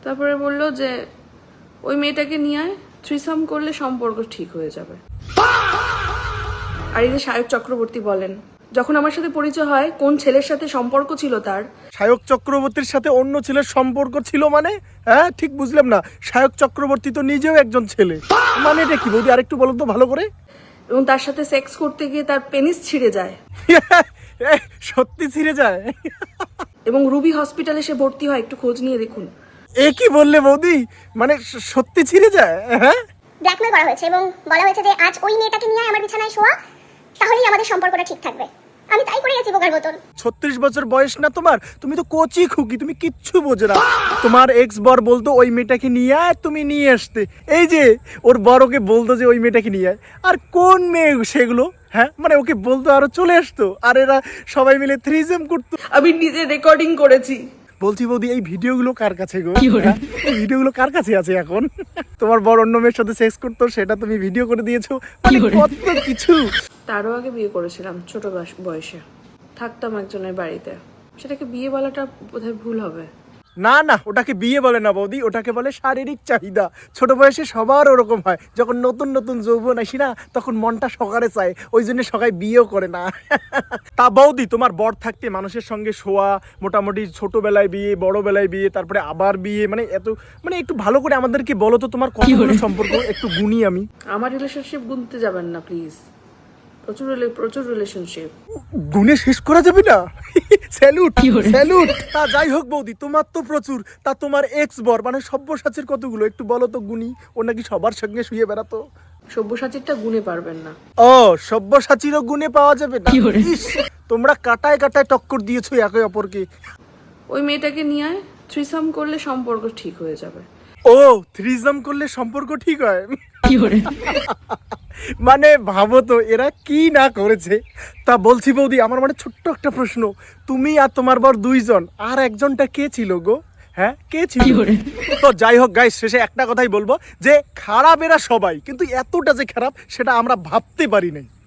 তারপরে বললো যে ওই মেয়েটাকে নিয়ে আয়, থ্রিসাম করলে সম্পর্ক ঠিক হয়ে যাবে। আর এই যে সায়ক চক্রবর্তী বলেন, যখন আমার সাথে পরিচয় হয় কোন ছেলের সাথে সম্পর্ক ছিল তার। সায়ক চক্রবর্তীর সাথে অন্য ছেলের সম্পর্ক ছিল মানে? হ্যাঁ, ঠিক বুঝলাম না। সায়ক চক্রবর্তী তো নিজেও একজন ছেলে, মানে এটা কি বৌদি? আরেকটু বলো তো ভালো করে। এবং তার সাথে সেক্স করতে গিয়ে তার পেনিস ছিঁড়ে যায় সত্যি ছিঁড়ে যায়? এবং রুবি হসপিটালে সে ভর্তি হয়, একটু খোঁজ নিয়ে দেখুন। এ কি বললে বৌদি? মানে সত্যি ছিঁড়ে যায়? হ্যাঁ, ব্ল্যাকমেল করা হয়েছে এবং বলা হয়েছে যে আজ ওই মেয়েটাকে নিয়ে আমার বিছানায় শোয়া, তাহলেই আমাদের সম্পর্কটা ঠিক থাকবে। আমি তাই করে গেছি বোকার মতন। 36 বছর বয়স না তোমার? তুমি তো কচি খুকি, তুমি কিচ্ছু বোঝো না। তোমার এক্স বর বলতো ওই মেয়েটাকে নিয়ে আয়, তুমি নিয়ে আসতে। এই যে ওর বড়কে বলতো যে ওই মেয়েটাকে নিয়ে আয়, আর কোন মেয়ে সেগুলো? হ্যাঁ, মানে ওকে বলতো আরো চলে আসতো, আর এরা সবাই মিলে থ্রিজম করতো। আমি নিজে রেকর্ডিং করেছি। বলছি বৌদি, এই ভিডিওগুলো কার কাছে গো? হ্যাঁ? এই ভিডিওগুলো কার কাছে আছে এখন? তোমার বড় অন্য মেয়ের সাথে সেক্স করতো, সেটা তুমি ভিডিও করে দিয়েছো, মানে কত কিছু। তারও আগে বিয়ে করেছিলাম, ছোট বয়সে থাকতাম একজনের বাড়িতে। সেটাকে বিয়ে বলাটা বোধহয় ভুল হবে। না না, ওটাকে বিয়ে বলে না বৌদি, ওটাকে বলে শারীরিক চাহিদা। ছোট বয়সে সবার ওরকম হয়, যখন নতুন নতুন যৌবন আসি না, তখন মনটা সকালে চায়, ওই জন্য সবাই বিয়েও করে না। তা বৌদি, তোমার বর থাকতে মানুষের সঙ্গে শোয়া, মোটামুটি ছোটবেলায় বিয়ে, বড়বেলায় বিয়ে, তারপরে আবার বিয়ে, মানে এত, মানে একটু ভালো করে আমাদেরকে বলো তো তোমার কতগুলো সম্পর্ক, একটু গুনি আমি। আমার রিলেশনশিপ গুনতে যাবেন না প্লিজ, প্রচুর রিলেশনশিপ। গুনে শেষ করা যাবে না। Salute salute. তা যাই হোক বৌদি, তোমার তো প্রচুর, তা তোমার এক্স বর মানে সব্যসাচীর কতগুলো, একটু বলো তো গুনি। ও নাকি সবার সঙ্গে শুয়ে বেড়াতো। সব্যসাচীরটা গুনে পারবেন না। ও, সব্যসাচীরও গুনে পাওয়া যাবে না? ইস, তোমরা কাটায় কাটায় টক্কর দিয়েছো একে অপরকে। ওই মেয়েটাকে নিয়ে আয়, থ্রিসাম করলে সম্পর্ক ঠিক হয়ে যাবে। ও, থ্রিজম করলে সম্পর্ক ঠিক হয়? মানে ভাবো তো এরা কি না করেছে। তা বলছি বৌদি, আমার মানে ছোট্ট একটা প্রশ্ন, তুমি আর তোমার বর দুইজন, আর একজনটা কে ছিল গো? হ্যাঁ, কে ছিল? তো যাই হোক গাইস, শেষে একটা কথাই বলবো যে খারাপ এরা সবাই, কিন্তু এতটা যে খারাপ সেটা আমরা ভাবতে পারি নাই।